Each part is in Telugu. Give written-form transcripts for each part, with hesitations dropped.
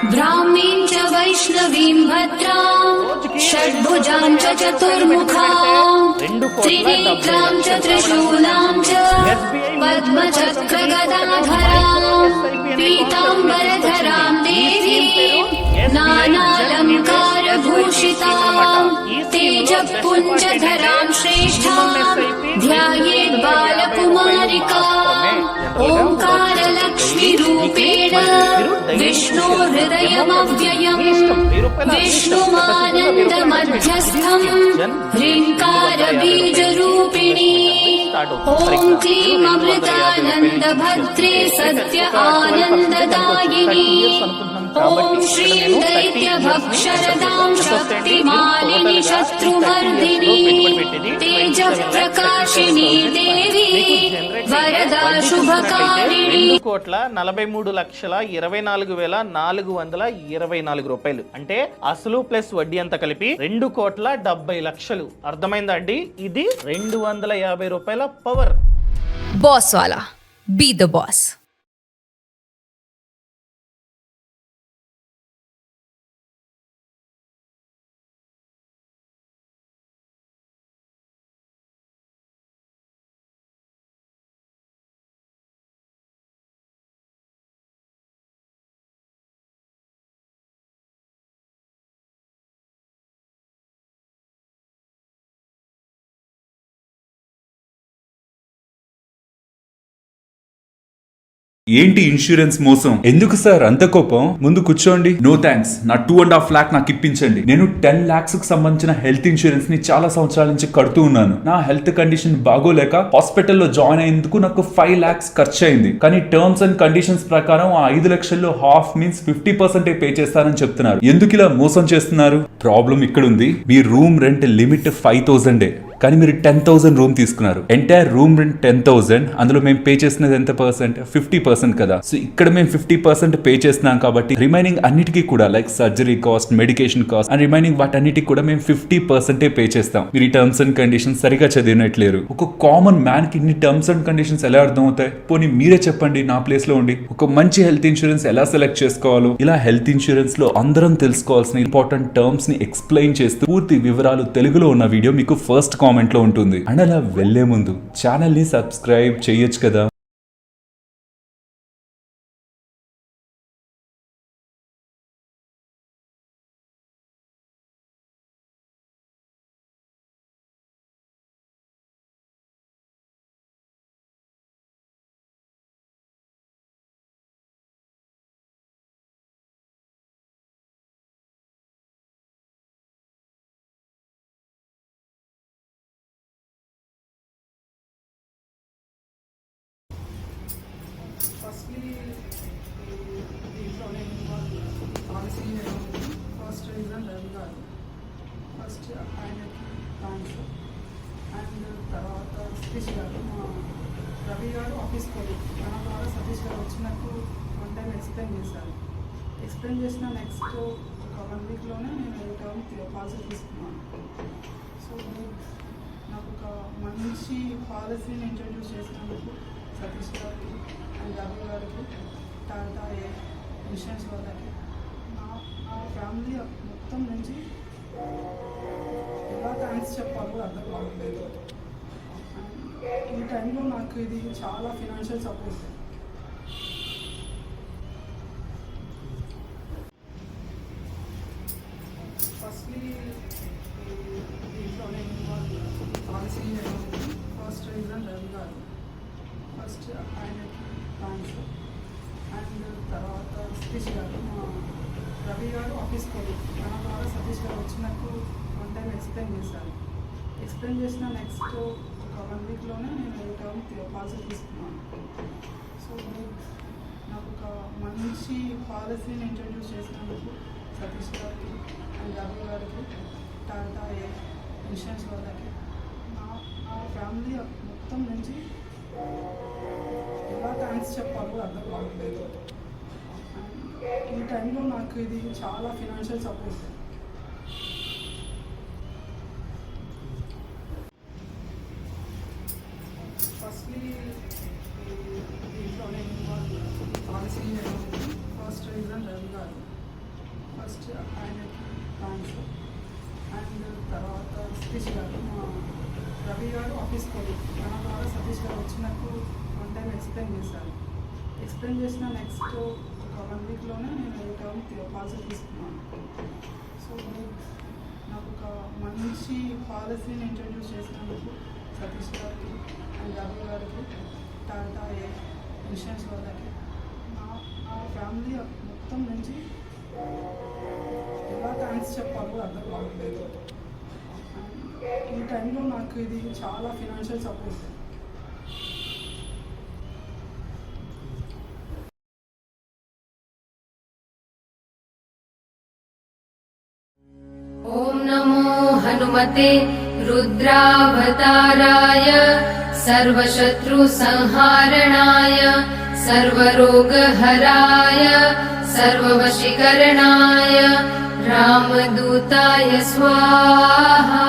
ब्राह्मीं च वैष्णवीं भद्रां षड्भुजां च चतुर्मुखां त्रिनेत्रां च त्रिशूलां च पद्मचक्रगदाधरां पीताम्बरधरां देवीं नानालङ्कारभूषितां तेजःपुञ्जधरां श्रेष्ठां ध्यायेत् बालकुमारिकाम् ओंकारलक्ष्मीरूपेण विष्णोर्हृदयमव्ययम् विष्णुमानन्दमध्यस्थम् ह्रीङ्कारबीजरूपिणी ॐ क्लीं अमृतानन्दभद्रे सत्य आनन्ददायिनी ॐ श्रीं दैत्यभक्षरदां शक्तिमालिनी शत्रुमर्दिनी तेजःप्रकाशिनी देवी वरदा शुभकारिणी। 2,43,24,424 రూపాయలు అంటే అసలు ప్లస్ వడ్డీ అంతా కలిపి 2,70,00,000. అర్థమైందా అండి? ఇది 250 రూపాయల పవర్. బాస్ వాలా బీ ద బాస్. ఏంటి ఇన్సూరెన్స్ మోసం? ఎందుకు సార్ అంత కోపం? ముందు కూర్చోండి. నో థ్యాంక్స్, నా 2.5 lakh నాకు ఇప్పించండి. నేను 10 lakhs కు సంబంధించిన హెల్త్ ఇన్సూరెన్స్ ని చాలా సంవత్సరాల నుంచి కడుతూ ఉన్నాను. నా హెల్త్ కండిషన్ బాగోలేక హాస్పిటల్లో జాయిన్ అయ్యేందుకు నాకు 5 lakhs ఖర్చు అయింది. కానీ టర్మ్స్ అండ్ కండిషన్స్ ప్రకారం ఆ 5 లక్షల్లో హాఫ్ మీన్స్ 50% పే చేస్తానని చెప్తున్నారు. ఎందుకు ఇలా మోసం చేస్తున్నారు? ప్రాబ్లం ఇక్కడ ఉంది. మీ రూమ్ రెంట్ లిమిట్ 5,000. కానీ మీరు 10,000 రూమ్ తీసుకున్నారు. Entire room rent 10,000. అందులో మేము పే చేసినది ఎంత పర్సెంట్? 50% కదా. సో ఇక్కడ మేము 50% పే చేస్తున్నాం కాబట్టి రిమైనింగ్ అన్నిటికీ కూడా like surgery cost, medication cost and remaining వాటన్నిటికి కూడా మేము 50% పే చేస్తాం. మీరు ఈ టర్మ్స్ అండ్ కండిషన్స్ సరిగా చదివినట్లేరు. ఒక కామన్ మ్యాన్ కి ఇన్ని టర్మ్స్ అండ్ కండిషన్స్ ఎలా అర్థం అవుతాయి? పోనీ మీరే చెప్పండి నా ప్లేస్ లో ఉండి. ఒక మంచి హెల్త్ ఇన్సూరెన్స్ ఎలా సెలెక్ట్ చేసుకోవాలో, ఇలా హెల్త్ ఇన్సూరెన్స్ లో అందరం తెలుసుకోవాల్సిన ఇంపార్టెంట్ టర్మ్స్ ని ఎక్స్ప్లెయిన్ చేస్తూ పూర్తి వివరాలు తెలుగులో ఉన్న వీడియో మీకు ఫస్ట్ కామెంట్ లో ఉంటుంది. అండ్ అలా వెళ్లే ముందు ఛానల్ ని సబ్స్క్రైబ్ చేయొచ్చు కదా. ఫస్ట్లీ దీంట్లోనే పాలసీ ఫస్ట్ రీజన్ రవి గారు. ఫస్ట్ ఆయనకి థ్యాంక్స్. అండ్ తర్వాత సతీష్ గారు, మా రవి గారు ఆఫీస్కి వెళ్ళి తన ద్వారా సతీష్ గారు వచ్చినట్టు 1 time ఎక్స్ప్లెయిన్ చేశారు. ఎక్స్ప్లెయిన్ చేసిన నెక్స్ట్ ఒక 1 weekలోనే నేను టర్మ్ పాలసీ తీసుకున్నాను. సో నాకు ఒక మంచి పాలసీని ఇంట్రడ్యూస్ చేసినందుకు సతీష్ గారికి అండ్ రవి గారికి, టాటా ఇన్సూరెన్స్ వాళ్ళకి, నా ఫ్యామిలీ మొత్తం నుంచి ఎలా థ్యాంక్స్ చెప్పాలో అర్థం కావట్లేదు. ఈ టైంలో నాకు ఇది చాలా ఫినాన్షియల్ సపోర్ట్. ఫస్ట్లీ దీంట్లోనే పాలసీ ఫస్ట్ రీజన్ రవి గారు. ఫస్ట్ ఆయనకి థ్యాంక్స్. అండ్ తర్వాత సతీష్ గారు, మా రవి గారు ఆఫీస్కి వెళ్ళి తన ద్వారా సతీష్ గారు వచ్చినట్టు 1 time ఎక్స్ప్లెయిన్ చేశారు. ఎక్స్ప్లెయిన్ చేసిన నెక్స్ట్ ఒక 1 weekలోనే నేను టర్మ్ పాలసీ తీసుకున్నాను. సో నాకు ఒక మంచి పాలసీని ఇంట్రడ్యూస్ చేసినందుకు సతీష్ గారికి అండ్ రవి గారికి, టాటా ఇన్సూరెన్స్ వాళ్ళకి, నా ఫ్యామిలీ మొత్తం నుంచి ఎలా థ్యాంక్స్ చెప్పాలో అర్థం కావట్లేదు. ఈ టైంలో నాకు ఇది చాలా ఫినాన్షియల్ సపోర్ట్. ఫస్ట్లీ దీంట్లోనే పాలసీ ఫస్ట్ రీజన్ రవి గారు. ఫస్ట్ ఆయనకి దాంట్లో అండ్ తర్వాత సతీష్ గారు మా రవి గారు ఆఫీస్ కొలీగ్ తన ద్వారా సతీష్ గారు వచ్చి నాకు వన్ టైం ఎక్స్ప్లెయిన్ చేశారు. ఎక్స్ప్లెయిన్ చేసిన నెక్స్ట్ ఒక 1 వీక్లోనే నేను టర్మ్ పాలసీ తీసుకున్నాను. సో నాకు ఒక మంచి పాలసీని ఇంట్రడ్యూస్ చేసినందుకు సతీష్ గారికి అండ్ రవి గారికి, టాటా ఇన్సూరెన్స్ వాళ్ళకి, నా ఫ్యామిలీ మొత్తం నుంచి ఎలా థ్యాంక్స్ చెప్పాలో అర్థం కావట్లేదు. ఈ టైంలో నాకు ఇది చాలా ఫినాన్షియల్ సపోర్ట్. ॐ नमो हनुमते रुद्रावताराय सर्वशत्रुसंहारणाय सर्वरोगहराय सर्ववशीकरणाय रामदूताय स्वाहा।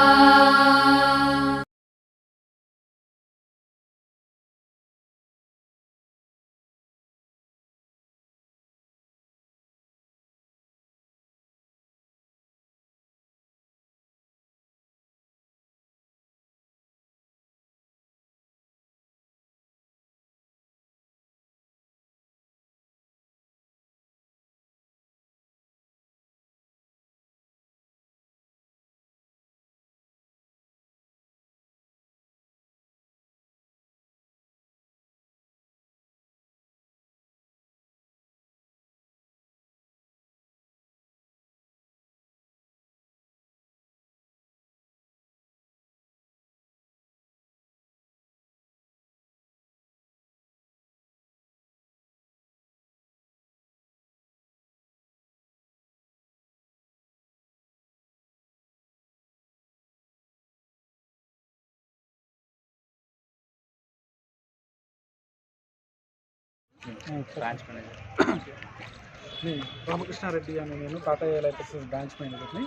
రామకృష్ణారెడ్డి అని నేను టాటా ఎలైఫ్ బ్రాంచ్ మేనేజర్ని.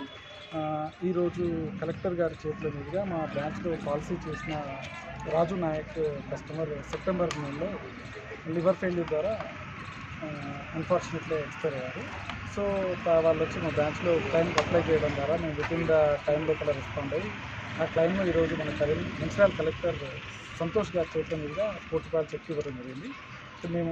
ఈరోజు కలెక్టర్ గారి చేతుల మీదుగా మా బ్రాంచ్లో పాలసీ చేసిన రాజు నాయక్ కస్టమర్ సెప్టెంబర్ నెలలో లివర్ ఫెయిల్యూర్ ద్వారా అన్ఫార్చునేట్లీ ఎక్స్పైర్ అయ్యారు. సో వాళ్ళు వచ్చి మా బ్రాంచ్లో క్లైమ్కి అప్లై చేయడం ద్వారా మేము వితిన్ ద టైం లోపల రెస్పాండ్ అయ్యి ఆ క్లైమ్లో ఈరోజు మన మంచిర్యాల కలెక్టర్ సంతోష్ గారి చేతుల మీదుగా ₹1,00,00,000 చెక్ ఇవ్వడం జరిగింది. సో మేము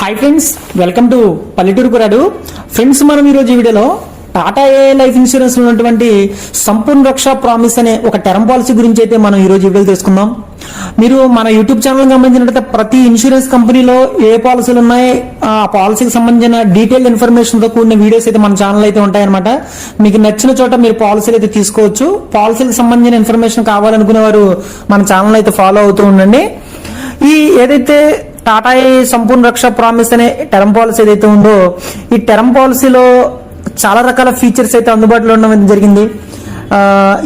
హాయ్ ఫ్రెండ్స్, వెల్కమ్ టు పల్లెటూరు కురాడు. ఫ్రెండ్స్, మనం ఈరోజు ఈ వీడియోలో టాటా ఏఐ లైఫ్ ఇన్సూరెన్స్ లో ఉన్నటువంటి సంపూర్ణ రక్ష ప్రామిస్ అనే ఒక టర్మ్ పాలసీ గురించి అయితే మనం ఈ రోజు వీడియో తెలుసుకుందాం. మీరు మన యూట్యూబ్ ఛానల్ గమనించినట్లయితే ప్రతి ఇన్సూరెన్స్ కంపెనీలో ఏ పాలసీలు ఉన్నాయి, ఆ పాలసీకి సంబంధించిన డీటెయిల్ ఇన్ఫర్మేషన్ తో కూడిన వీడియోస్ అయితే మన ఛానల్ అయితే ఉంటాయన్నమాట. మీకు నచ్చిన చోట మీరు పాలసీలు అయితే తీసుకోవచ్చు. పాలసీకి సంబంధించిన ఇన్ఫర్మేషన్ కావాలనుకునే వారు మన ఛానల్ అయితే ఫాలో అవుతూ ఉండండి. ఈ ఏదైతే టాటా సంపూర్ణ రక్ష ప్రామిస్ అనే టర్మ్ పాలసీ ఏదైతే ఉందో, ఈ టర్మ్ పాలసీలో చాలా రకాల ఫీచర్స్ అయితే అందుబాటులో ఉండడం జరిగింది.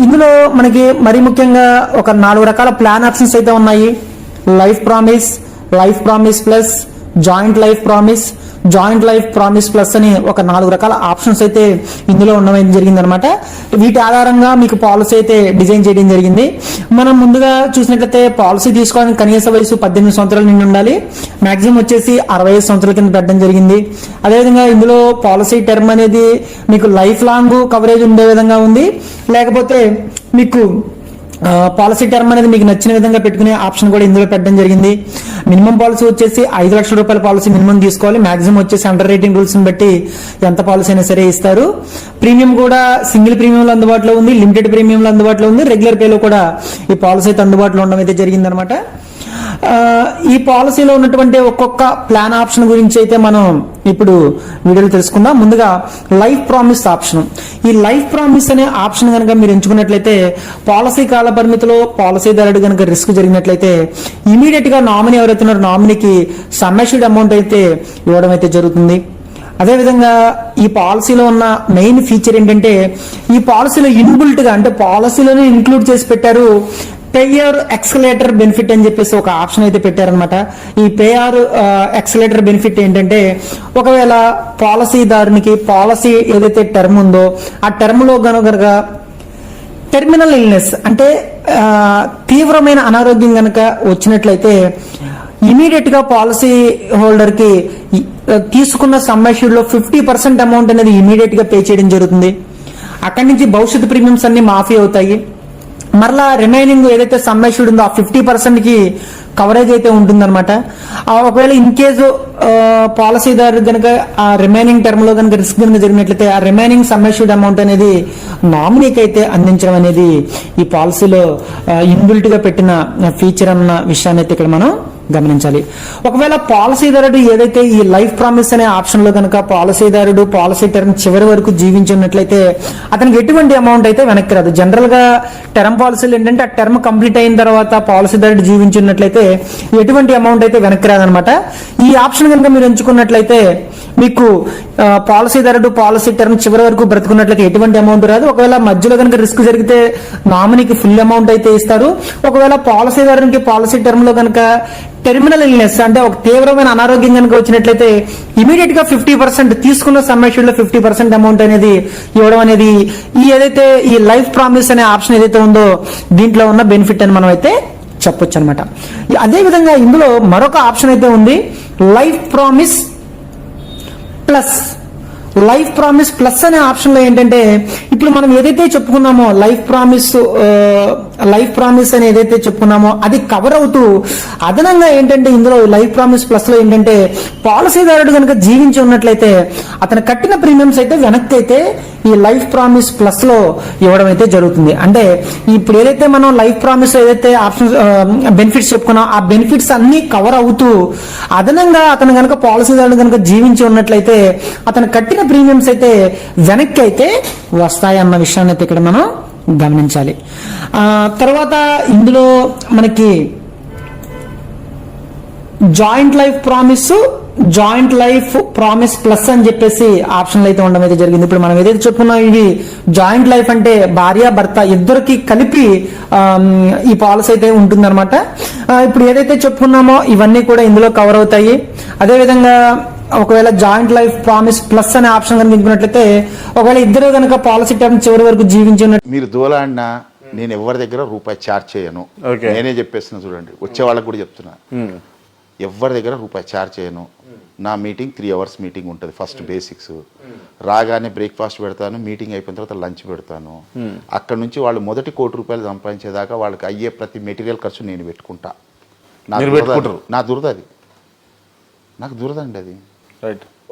ఇందులో మనకి మరీ ముఖ్యంగా ఒక 4 రకాల ప్లాన్ ఆప్షన్స్ అయితే ఉన్నాయి. Life promise, life promise plus, joint life promise, joint life promise plus అని ఒక 4 రకాల ఆప్షన్స్ అయితే ఇందులో ఉండడం జరిగింది అనమాట. వీటి ఆధారంగా మీకు పాలసీ అయితే డిజైన్ చేయడం జరిగింది. మనం ముందుగా చూసినట్లయితే పాలసీ తీసుకోవడానికి కనీస వయసు 18 సంవత్సరాల నుండి ఉండాలి. మాక్సిమం వచ్చేసి 65 సంవత్సరాల కింద పెట్టడం జరిగింది. అదేవిధంగా ఇందులో పాలసీ టర్మ్ అనేది మీకు లైఫ్ లాంగ్ కవరేజ్ ఉండే విధంగా ఉంది, లేకపోతే మీకు పాలసీ టర్మ్ అనేది మీకు నచ్చిన విధంగా పెట్టుకునే ఆప్షన్ కూడా ఇందులో పెట్టడం జరిగింది. మినిమం పాలసీ వచ్చేసి ₹5 లక్షల పాలసీ మినిమం తీసుకోవాలి. మాక్సిమం వచ్చేసి అండర్ రైటింగ్ రూల్స్ బట్టి ఎంత పాలసీ అయినా సరే ఇస్తారు. ప్రీమియం కూడా సింగిల్ ప్రీమియంలో అందుబాటులో ఉంది, లిమిటెడ్ ప్రీమియంలో అందుబాటులో ఉంది, రెగ్యులర్ పేలో కూడా ఈ పాలసీ అయితే అందుబాటులో ఉండడం అయితే జరిగిందనమాట. ఈ పాలసీలో ఉన్నటువంటి ఒక్కొక్క ప్లాన్ ఆప్షన్ గురించి అయితే మనం ఇప్పుడు వీడియోలో తెలుసుకుందాం. ముందుగా లైఫ్ ప్రామిస్ ఆప్షన్. ఈ లైఫ్ ప్రామిస్ అనే ఆప్షన్ కనుక మీరు ఎంచుకున్నట్లయితే పాలసీ కాల పరిమితిలో పాలసీదారుడు కనుక రిస్క్ జరిగినట్లయితే ఇమీడియట్ గా నామినీ ఎవరైతే ఉన్నారో నామినీకి సమ్మెష్డ్ అమౌంట్ అయితే ఇవ్వడం అయితే జరుగుతుంది. అదేవిధంగా ఈ పాలసీలో ఉన్న మెయిన్ ఫీచర్ ఏంటంటే, ఈ పాలసీలో ఇన్బుల్ట్ గా అంటే పాలసీలోనే ఇంక్లూడ్ చేసి పెట్టారు పేయర్ ఎక్స్కలేటర్ బెనిఫిట్ అని చెప్పేసి ఒక ఆప్షన్ అయితే పెట్టారనమాట. ఈ పేయర్ ఎక్స్కలేటర్ బెనిఫిట్ ఏంటంటే, ఒకవేళ పాలసీదారునికి పాలసీ ఏదైతే టర్మ్ ఉందో ఆ టర్మ్ లో గనుక టెర్మినల్ ఇల్నెస్ అంటే తీవ్రమైన అనారోగ్యం గనక వచ్చినట్లయితే ఇమీడియట్ గా పాలసీ హోల్డర్ కి తీసుకున్న సమ్ అష్యూర్డ్ లో 50% అమౌంట్ అనేది ఇమీడియట్ గా పే చేయడం జరుగుతుంది. అక్కడి నుంచి భవిష్యత్తు ప్రీమియమ్స్ అన్ని మాఫీ అవుతాయి. మరలా రిమైనింగ్ ఏదైతే సమ్ అష్యూర్డ్ ఉందో ఆ 50% కి కవరేజ్ అయితే ఉంటుందన్నమాట. ఒకవేళ ఇన్ కేసు పాలసీదారు కనుక ఆ రిమైనింగ్ టర్మ్ లో కనుక రిస్క్ కనుక జరిగినట్లయితే ఆ రిమైనింగ్ సమ్ అష్యూర్డ్ అమౌంట్ అనేది నామినీకి అయితే అందించడం అనేది ఈ పాలసీలో ఇన్బిల్ట్ గా పెట్టిన ఫీచర్ అన్న విషయాన్ని అయితే ఇక్కడ మనం గమనించాలి. ఒకవేళ పాలసీదారుడు ఏదైతే ఈ లైఫ్ ప్రామిస్ అనే ఆప్షన్ లో కనుక పాలసీదారుడు పాలసీ టర్మ్ చివరి వరకు జీవించున్నట్లయితే అతనికి ఎటువంటి అమౌంట్ అయితే వెనక్కి రాదు. జనరల్ గా టర్మ్ పాలసీలు ఏంటంటే ఆ టర్మ్ కంప్లీట్ అయిన తర్వాత పాలసీదారుడు జీవించున్నట్లయితే ఎటువంటి అమౌంట్ అయితే వెనక్కి రాదనమాట. ఈ ఆప్షన్ కనుక మీరు ఎంచుకున్నట్లయితే మీకు పాలసీదారుడు పాలసీ టర్మ్ చివరి వరకు బ్రతుకున్నట్లయితే ఎటువంటి అమౌంట్ రాదు. ఒకవేళ మధ్యలో కనుక రిస్క్ జరిగితే నామినీకి ఫుల్ అమౌంట్ అయితే ఇస్తారు. ఒకవేళ పాలసీదారునికి పాలసీ టర్మ్ లో కనుక టెర్మినల్ ఇల్నెస్ అంటే ఒక తీవ్రమైన అనారోగ్యం కనుక వచ్చినట్లయితే ఇమీడియట్ గా 50% తీసుకున్న సమ్ అష్యూర్డ్ లో 50% అమౌంట్ అనేది ఇవ్వడం అనేది ఈ ఏదైతే ఈ లైఫ్ ప్రామిస్ అనే ఆప్షన్ ఏదైతే ఉందో దీంట్లో ఉన్న బెనిఫిట్ అని మనం అయితే చెప్పొచ్చు అనమాట. అదే విధంగా ఇందులో మరొక ఆప్షన్ అయితే ఉంది, life promise plus. Life promise plus అనే ఆప్షన్ లో ఏంటంటే ఇప్పుడు మనం ఏదైతే చెప్పుకున్నామో లైఫ్ ప్రామిస్ అని ఏదైతే చెప్పుకున్నామో అది కవర్ అవుతూ అదనంగా ఏంటంటే ఇందులో లైఫ్ ప్రామిస్ ప్లస్ లో ఏంటంటే పాలసీదారుడు కనుక జీవించి ఉన్నట్లయితే అతను కట్టిన ప్రీమియమ్స్ అయితే వెనక్కి అయితే ఈ లైఫ్ ప్రామిస్ ప్లస్ లో ఇవ్వడం అయితే జరుగుతుంది. అంటే ఇప్పుడు ఏదైతే మనం లైఫ్ ప్రామిస్ ఏదైతే ఆప్షన్ బెనిఫిట్స్ చెప్పుకున్నాం ఆ బెనిఫిట్స్ అన్ని కవర్ అవుతూ అదనంగా అతను కనుక పాలసీదారుడు కనుక జీవించి ఉన్నట్లయితే అతను కట్టిన ప్రీమియమ్స్ అయితే వెనక్కి అయితే వస్తాయి అన్న విషయాన్ని అయితే ఇక్కడ మనం గమనించాలి. తర్వాత ఇందులో మనకి జాయింట్ లైఫ్ ప్రామిస్ ప్లస్ అని చెప్పేసి ఆప్షన్లు అయితే ఉండడం అయితే జరిగింది. ఇప్పుడు మనం ఏదైతే చెప్పుకున్నాం ఇది జాయింట్ లైఫ్ అంటే భార్య భర్త ఇద్దరికి కలిపి ఈ పాలసీ అయితే ఉంటుందన్నమాట. ఇప్పుడు ఏదైతే చెప్పుకున్నామో ఇవన్నీ కూడా ఇందులో కవర్ అవుతాయి. అదేవిధంగా ఒకవేళ జాయింట్ లైఫ్ ప్రామిస్ ప్లస్ అనే ఆప్షన్ కనుక ఎంచుకున్నట్లయితే ఒకవేళ ఇద్దరు కనుక పాలసీ టర్మ్ చివరి వరకు జీవించిన మీరు దూలాడినా నేను ఎవరి దగ్గర రూపాయి ఛార్జ్ చేయను. నేనే చెప్పేస్తున్నా చూడండి, వచ్చే వాళ్ళకి కూడా చెప్తున్నా, ఎవరి దగ్గర రూపాయి ఛార్జ్ చేయను. నా మీటింగ్ 3 hours మీటింగ్ ఉంటుంది. ఫస్ట్ బేసిక్స్ రాగానే బ్రేక్ఫాస్ట్ పెడతాను, మీటింగ్ అయిపోయిన తర్వాత లంచ్ పెడతాను. అక్కడ నుంచి వాళ్ళు మొదటి ₹1,00,00,000 సంపాదించేదాకా వాళ్ళకి అయ్యే ప్రతి మెటీరియల్ ఖర్చు నేను పెట్టుకుంటా. నా దురద అది, నాకు దురదండి అది.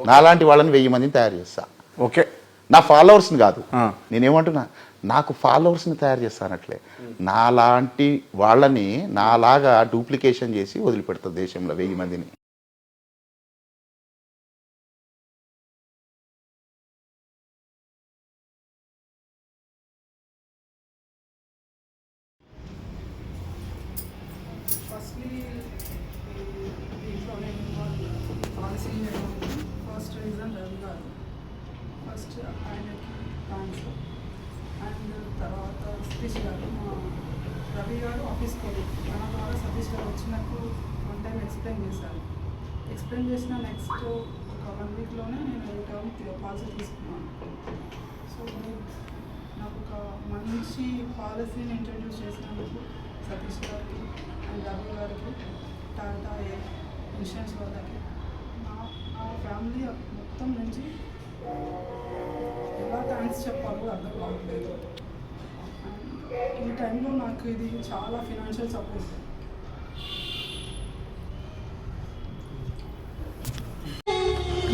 నాలాంటి వాళ్ళని 1000 మందిని తయారు చేస్తా. ఓకే, నా ఫాలోవర్స్ని కాదు, నేనేమంటున్నా నాకు ఫాలోవర్స్ని తయారు చేస్తానట్లే నాలాంటి వాళ్ళని నాలాగా డూప్లికేషన్ చేసి వదిలిపెడతా దేశంలో 1000 మందిని. ఫస్ట్లీ దీంట్లో నేను పాలసీ ఫస్ట్ రీజన్ రవి గారు, ఫస్ట్ ఆయనకి థ్యాంక్స్. అండ్ తర్వాత సతీష్ గారు, మా రవి గారు ఆఫీస్ కొలీగ్, తన ద్వారా సతీష్ గారు వచ్చినప్పుడు 1 time ఎక్స్ప్లెయిన్ చేసిన నెక్స్ట్ ఒక 1 weekలోనే నేను ఈ టర్మ్ పాలసీ తీసుకున్నాను. సో నాకు ఒక మంచి పాలసీని ఇంట్రడ్యూస్ చేసినందుకు సతీష్ గారికి అండ్ రవి గారికి, టాటా ఇన్సూరెన్స్ వాళ్ళకి, నా ఫ్యామిలీ మొత్తం నుంచి ఎలా థ్యాంక్స్ చెప్పాలో అర్థం కావట్లేదు. ఈ టైంలో నాకు ఇది చాలా ఫినాన్షియల్ సపోర్ట్.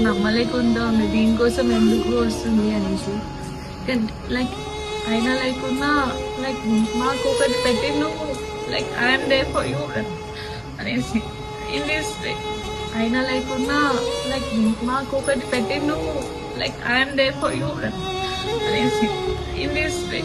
నమ్మలేకుండా ఉంది దీనికోసం ఎందుకు వస్తుంది అనేసి. లైక్ అయినా లేకున్నా లైక్ మాకు ఒకటి పెట్టి నువ్వు like I'm there for you అనేసి ఇన్ దిస్ వే. అయినా లేకున్నా లైక్ మాకు ఒకటి పెట్టి నువ్వు like I'm there for you అనేసి ఇన్ దిస్ వే.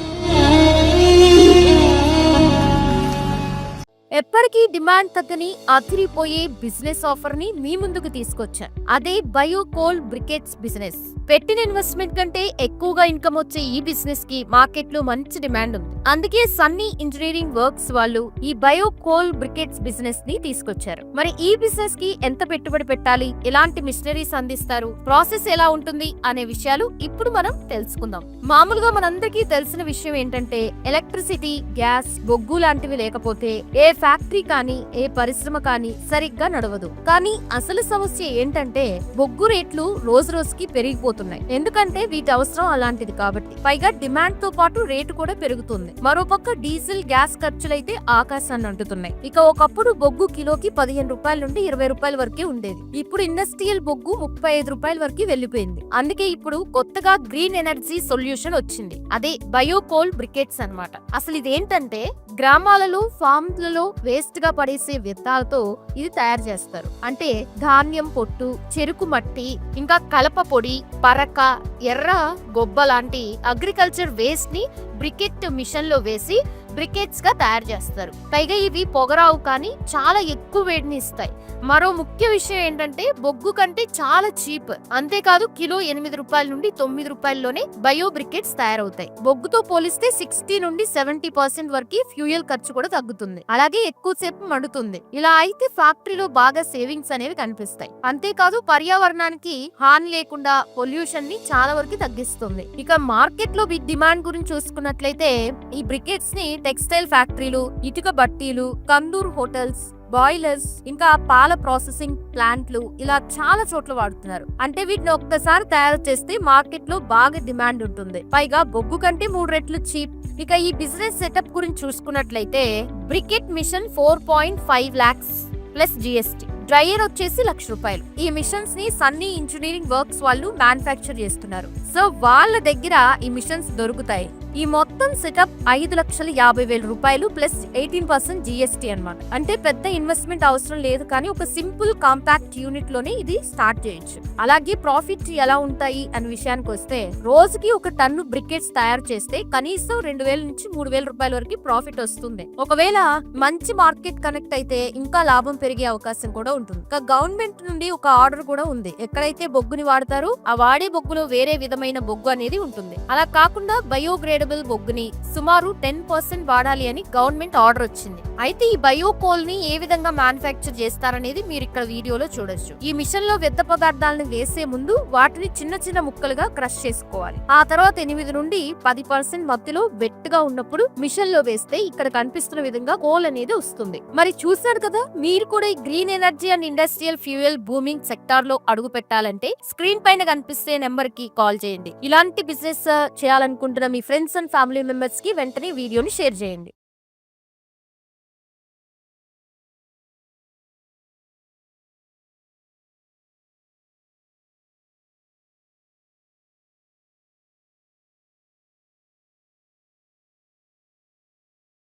ఎప్పటికీ డిమాండ్ తగ్గని అదిరిపోయే బిజినెస్ ఆఫర్ ని మీ ముందుకు తీసుకొచ్చారు. అదే బయో కోల్ బ్రికెట్స్ బిజినెస్. పెట్టిన ఇన్వెస్ట్మెంట్ కంటే ఎక్కువగా ఇన్కమ్ వచ్చే ఈ బిజినెస్ కి మార్కెట్ లో మంచి డిమాండ్ ఉంది. అందుకే సన్నీ ఇంజనీరింగ్ వర్క్స్ వాళ్ళు ఈ బయో కోల్ బ్రికెట్స్ బిజినెస్ ని తీసుకొచ్చారు. మరి ఈ బిజినెస్ కి ఎంత పెట్టుబడి పెట్టాలి, ఎలాంటి మిషనరీస్ అందిస్తారు, ప్రాసెస్ ఎలా ఉంటుంది అనే విషయాలు ఇప్పుడు మనం తెలుసుకుందాం. మామూలుగా మనందరికీ తెలిసిన విషయం ఏంటంటే ఎలక్ట్రిసిటీ, గ్యాస్, బొగ్గు లాంటివి లేకపోతే ఏ ఫ్యాక్టరీ కానీ ఏ పరిశ్రమ కానీ సరిగ్గా నడవదు. కానీ అసలు సమస్య ఏంటంటే బొగ్గు రేట్లు రోజు రోజుకి పెరిగిపోతున్నాయి. ఎందుకంటే వీటి అవసరం అలాంటిది కాబట్టి. పైగా డిమాండ్ తో పాటు రేటు కూడా పెరుగుతుంది. మరోపక్క డీజిల్, గ్యాస్ ఖర్చులైతే ఆకాశాన్ని అంటుతున్నాయి. ఇక ఒకప్పుడు బొగ్గు కిలోకి 15 రూపాయల నుండి 20 రూపాయల వరకే ఉండేది. ఇప్పుడు ఇండస్ట్రియల్ బొగ్గు 35 రూపాయల వరకు వెళ్లిపోయింది. అందుకే ఇప్పుడు కొత్తగా గ్రీన్ ఎనర్జీ సొల్యూషన్ వచ్చింది. అదే బయో కోల్ బ్రికెట్స్ అన్నమాట. అసలు ఇదేంటంటే గ్రామాలలో, ఫామ్లలో వేస్ట్ గా పడేసే వ్యర్థాలతో ఇది తయారు చేస్తారు. అంటే ధాన్యం పొట్టు, చెరుకు మట్టి, ఇంకా కలప పొడి, పరక, ఎర్ర గొబ్బ లాంటి అగ్రికల్చర్ వేస్ట్ ని బ్రికెట్ మిషన్ లో వేసి బ్రికెట్స్ గా తయారు చేస్తారు. పైగా ఇవి పొగరావు కానీ చాలా ఎక్కువ వేడిని ఇస్తాయి. మరో ముఖ్య విషయం ఏంటంటే బొగ్గు కంటే చాలా చీప్. అంతేకాదు కిలో 8 రూపాయల నుండి 9 రూపాయల్లోనే బయో బ్రికెట్స్ తయారవుతాయి. బొగ్గుతో పోలిస్తే 60 నుండి 70% వరకు ఫ్యూయల్ ఖర్చు కూడా తగ్గుతుంది. అలాగే ఎక్కువసేపు మండుతుంది. ఇలా అయితే ఫ్యాక్టరీలో బాగా సేవింగ్స్ అనేవి కనిపిస్తాయి. అంతేకాదు పర్యావరణానికి హాని లేకుండా పొల్యూషన్ ని చాలా వరకు తగ్గిస్తుంది. ఇక మార్కెట్ లో డిమాండ్ గురించి చూసుకున్నట్లయితే ఈ బ్రికెట్స్ ని టెక్స్టైల్ ఫ్యాక్టరీలు, ఇటుక బట్టీలు, కందూర్ హోటల్స్, బాయిలర్స్, ఇంకా పాల ప్రాసెసింగ్ ప్లాంట్లు ఇలా చాలా చోట్ల వాడుతున్నారు. అంటే వీటిని ఒక్కసారి తయారు చేస్తే మార్కెట్ లో బాగా డిమాండ్ ఉంటుంది. పైగా బొగ్గు కంటే 3 రెట్లు చీప్. ఇక ఈ బిజినెస్ సెటప్ గురించి చూసుకున్నట్లయితే briquette machine 4.5 lakhs plus GST. Dryer వచ్చేసి 1,00,000 రూపాయలు. ఈ మిషన్స్ ని సన్నీ ఇంజనీరింగ్ వర్క్స్ వాళ్ళు మ్యానుఫ్యాక్చర్ చేస్తున్నారు. సో వాళ్ళ దగ్గర ఈ మిషన్స్ దొరుకుతాయి. ఈ మొత్తం సెటప్ 5,50,000 రూపాయలు ప్లస్ 18% జిఎస్టీ అన్నమాట. అంటే పెద్ద ఇన్వెస్ట్మెంట్ అవసరం లేదు, కానీ ఒక సింపుల్ కాంపాక్ట్ యూనిట్ లోనే ఇది స్టార్ట్ చేయొచ్చు. అలాగే ప్రాఫిట్ ఎలా ఉంటాయి అనే విషయానికి వస్తే రోజుకి 1 టన్ను బ్రికెట్స్ తయారు చేస్తే కనీసం 2,000 నుంచి 3,000 రూపాయల వరకు ప్రాఫిట్ వస్తుంది. ఒకవేళ మంచి మార్కెట్ కనెక్ట్ అయితే ఇంకా లాభం పెరిగే అవకాశం కూడా ఉంటుంది. ఇంకా గవర్నమెంట్ నుండి ఒక ఆర్డర్ కూడా ఉంది. ఎక్కడైతే బొగ్గుని వాడతారో ఆ వాడే బొగ్గులో వేరే విధమైన బొగ్గు అనేది ఉంటుంది. అలా కాకుండా బయోగ్రేడబుల్ బొగ్గుని సుమారు 10% వాడాలి అని గవర్నమెంట్ ఆర్డర్ వచ్చింది. అయితే ఈ బయో కోల్ ని ఏ విధంగా మ్యానుఫ్యాక్చర్ చేస్తారనేది మీరు ఇక్కడ వీడియోలో చూడొచ్చు. ఈ మిషన్ లో వ్యర్థ పదార్థాలను వేసే ముందు వాటిని చిన్న చిన్న ముక్కలుగా క్రష్ చేసుకోవాలి. ఆ తర్వాత 8 నుండి 10% మధ్యలో వెట్టుగా ఉన్నప్పుడు మిషన్ లో వేస్తే ఇక్కడ కనిపిస్తున్న విధంగా కోల్ అనేది వస్తుంది. మరి చూసారు కదా, మీరు కూడా ఈ green energy and industrial fuel booming sector లో అడుగు పెట్టాలంటే స్క్రీన్ పైన కనిపిస్తే నెంబర్ కి కాల్ చేయండి. ఇలాంటి బిజినెస్ చేయాలనుకుంటున్న మీ ఫ్రెండ్స్ అండ్ ఫ్యామిలీ మెంబర్స్ కి వెంటనే వీడియోని షేర్ చేయండి.